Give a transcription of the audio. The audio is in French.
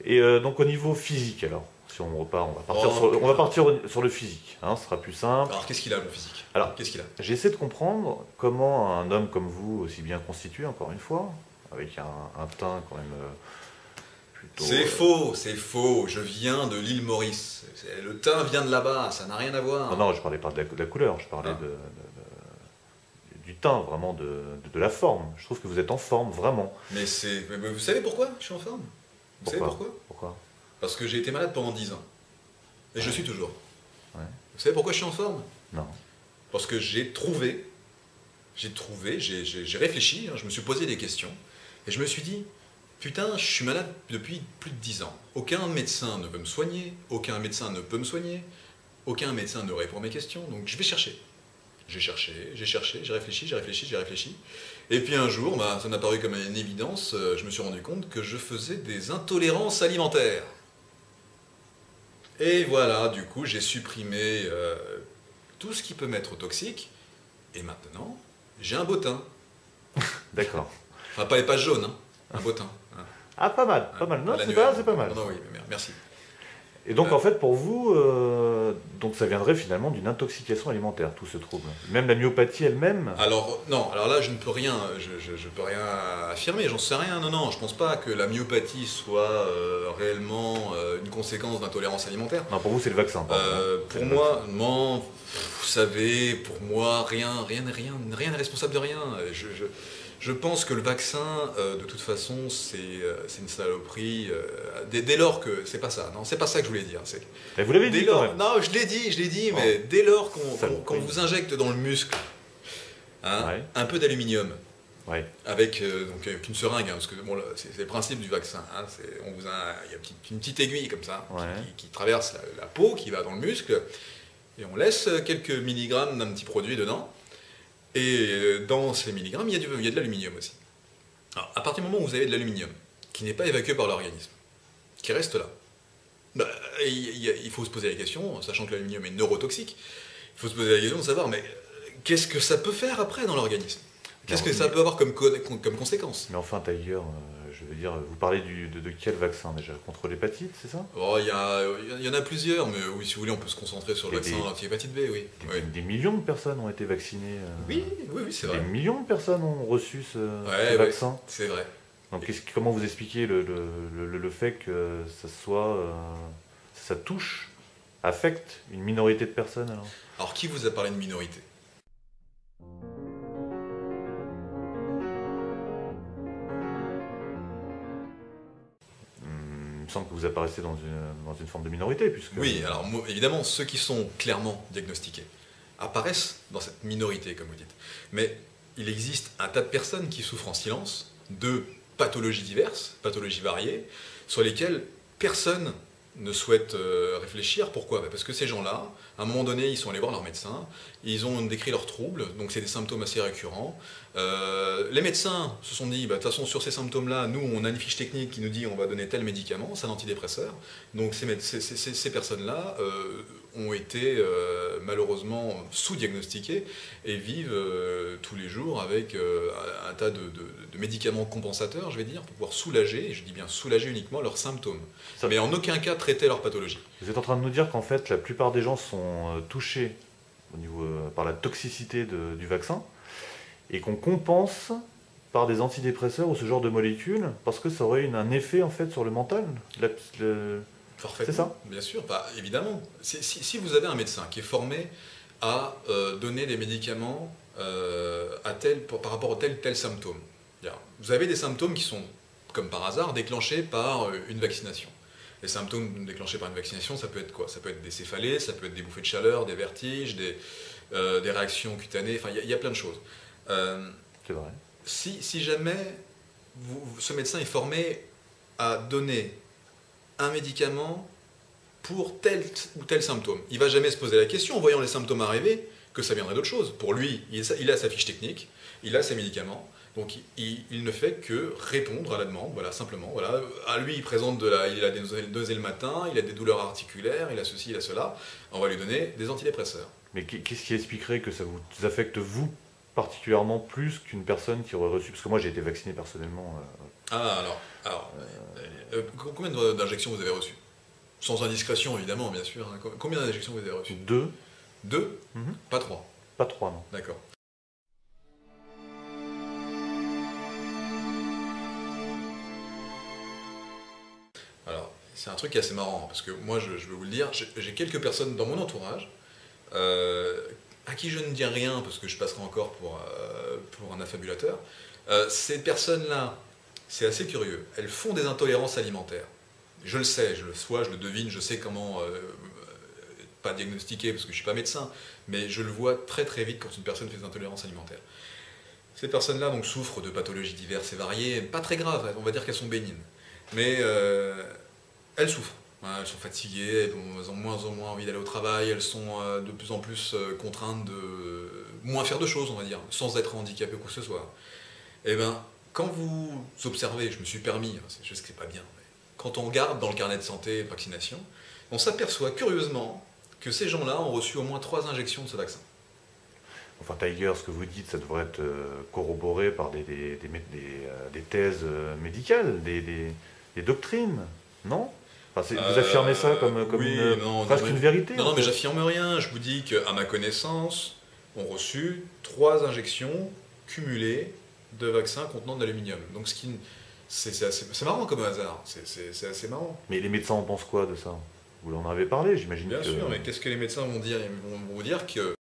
Et donc au niveau physique alors, si on repart, on va partir sur le physique, hein, ce sera plus simple. Alors qu'est-ce qu'il a, mon physique? Alors, qu'est-ce qu'il a? j'essaie de comprendre comment un homme comme vous, aussi bien constitué encore une fois, avec un teint quand même plutôt... C'est faux, je viens de l'île Maurice. Le teint vient de là-bas, ça n'a rien à voir. Non, je parlais pas de la couleur, je parlais du teint, vraiment de la forme. Je trouve que vous êtes en forme, vraiment. Mais vous savez pourquoi je suis en forme? Vous savez pourquoi? Parce que j'ai été malade pendant 10 ans. Et je suis toujours. Ouais. Vous savez pourquoi je suis en forme? Non. Parce que j'ai réfléchi, hein, je me suis posé des questions, et je me suis dit, putain, je suis malade depuis plus de 10 ans. Aucun médecin ne veut me soigner, aucun médecin ne peut me soigner, aucun médecin ne répond à mes questions, donc je vais chercher. J'ai cherché, j'ai réfléchi. Et puis un jour, ça m'a paru comme une évidence, je me suis rendu compte que je faisais des intolérances alimentaires. Et voilà, du coup, j'ai supprimé tout ce qui peut m'être toxique, et maintenant, j'ai un beau teint. D'accord. Enfin, pas les pages jaunes, hein, un beau teint. Hein. Ah, pas mal. Non, c'est pas mal. Non, oui, merci. Et donc, en fait, pour vous, donc ça viendrait finalement d'une intoxication alimentaire, tout ce trouble. Même la myopathie elle-même. Alors, non, alors là, je ne peux rien, je peux rien affirmer, j'en sais rien. Non, je pense pas que la myopathie soit réellement une conséquence d'intolérance alimentaire. Non, pour vous, c'est le vaccin. Pour moi, non, vous savez, pour moi, rien n'est responsable de rien. Je pense que le vaccin, de toute façon, c'est une saloperie. Dès lors que... C'est pas ça, non, c'est pas ça que je voulais dire. Et vous l'avez dit quand même. Non, je l'ai dit, mais dès lors qu'on vous injecte dans le muscle un peu d'aluminium, avec une seringue, hein, parce que bon, c'est le principe du vaccin. Hein, il y a une petite aiguille comme ça, qui traverse la peau, qui va dans le muscle, et on laisse quelques milligrammes d'un petit produit dedans. Et dans ces milligrammes, il y a de l'aluminium aussi. Alors, à partir du moment où vous avez de l'aluminium, qui n'est pas évacué par l'organisme, qui reste là, il faut se poser la question, sachant que l'aluminium est neurotoxique, il faut se poser la question de savoir, mais qu'est-ce que ça peut faire après dans l'organisme? Qu'est-ce que ça peut avoir comme conséquence? Mais enfin, Tiger, je veux dire, vous parlez de quel vaccin déjà? Contre l'hépatite, c'est ça? Oh, il y en a plusieurs, mais oui, si vous voulez, on peut se concentrer sur le vaccin anti-hépatite B, oui. Des millions de personnes ont été vaccinées. Oui, c'est vrai. Des millions de personnes ont reçu ce vaccin. Oui, c'est vrai. Donc, comment vous expliquez le fait que ça touche, affecte une minorité de personnes alors? Alors, qui vous a parlé de minorité? Il me semble que vous apparaissez dans une forme de minorité, puisque... Oui, alors évidemment, ceux qui sont clairement diagnostiqués apparaissent dans cette minorité, comme vous dites. Mais il existe un tas de personnes qui souffrent en silence de pathologies diverses, pathologies variées, sur lesquelles personne ne souhaite réfléchir. Pourquoi? Parce que ces gens-là, à un moment donné, ils sont allés voir leur médecin, ils ont décrit leurs troubles, donc c'est des symptômes assez récurrents. Les médecins se sont dit, de toute façon, sur ces symptômes-là, nous, on a une fiche technique qui nous dit on va donner tel médicament, c'est un antidépresseur. Donc ces personnes-là ont été malheureusement sous-diagnostiquées et vivent tous les jours avec un tas de médicaments compensateurs, je vais dire, pour pouvoir soulager, et je dis bien soulager uniquement leurs symptômes. Mais en aucun cas traiter leur pathologie. Vous êtes en train de nous dire qu'en fait, la plupart des gens sont touchés par la toxicité du vaccin, et qu'on compense par des antidépresseurs ou ce genre de molécules, parce que ça aurait un effet en fait sur le mental. C'est ça? Bien sûr, évidemment. Si vous avez un médecin qui est formé à donner des médicaments par rapport à tel symptôme, vous avez des symptômes qui sont, comme par hasard, déclenchés par une vaccination. Les symptômes déclenchés par une vaccination, ça peut être quoi? Ça peut être des céphalées, ça peut être des bouffées de chaleur, des vertiges, des réactions cutanées, enfin il y a plein de choses. C'est vrai. Si jamais ce médecin est formé à donner un médicament pour tel ou tel symptôme, il ne va jamais se poser la question en voyant les symptômes arriver que ça viendrait d'autre chose. Pour lui, il a sa fiche technique, il a ses médicaments, donc il ne fait que répondre à la demande, voilà, simplement. Voilà. À lui, il présente il a des nausées le matin, il a des douleurs articulaires, il a ceci, il a cela, on va lui donner des antidépresseurs. Mais qu'est-ce qui expliquerait que ça vous affecte vous particulièrement plus qu'une personne qui aurait reçu, parce que moi j'ai été vacciné personnellement. Ah, combien d'injections vous avez reçues? Sans indiscrétion, évidemment, bien sûr. Hein. Combien d'injections vous avez reçues? 2. 2? Pas 3. Pas 3, non. D'accord. Alors, c'est un truc qui est assez marrant, parce que moi, je vais vous le dire, j'ai quelques personnes dans mon entourage à qui je ne dis rien, parce que je passerai encore pour un affabulateur. Ces personnes-là, c'est assez curieux, elles font des intolérances alimentaires. Je le sais, je le devine, je sais comment, pas diagnostiquer, parce que je ne suis pas médecin, mais je le vois très très vite quand une personne fait des intolérances alimentaires. Ces personnes-là donc souffrent de pathologies diverses et variées, pas très graves, on va dire qu'elles sont bénignes. Mais elles souffrent. Elles sont fatiguées, elles ont moins en moins envie d'aller au travail, elles sont de plus en plus contraintes de moins faire de choses, on va dire, sans être handicapées ou quoi que ce soit. Et bien, quand vous observez, je me suis permis, je sais que c'est pas bien, mais quand on regarde dans le carnet de santé vaccination, on s'aperçoit curieusement que ces gens-là ont reçu au moins 3 injections de ce vaccin. Enfin, Tiger, ce que vous dites, ça devrait être corroboré par des thèses médicales, des doctrines, non? Enfin, vous affirmez ça comme oui, presque une vérité? Non, mais j'affirme rien. Je vous dis qu'à ma connaissance, on reçu 3 injections cumulées de vaccins contenant de l'aluminium. Donc c'est marrant comme hasard. C'est assez marrant. Mais les médecins en pensent quoi de ça? Vous en avez parlé, j'imagine. Bien sûr, mais qu'est-ce que les médecins vont dire? Ils vont vous dire que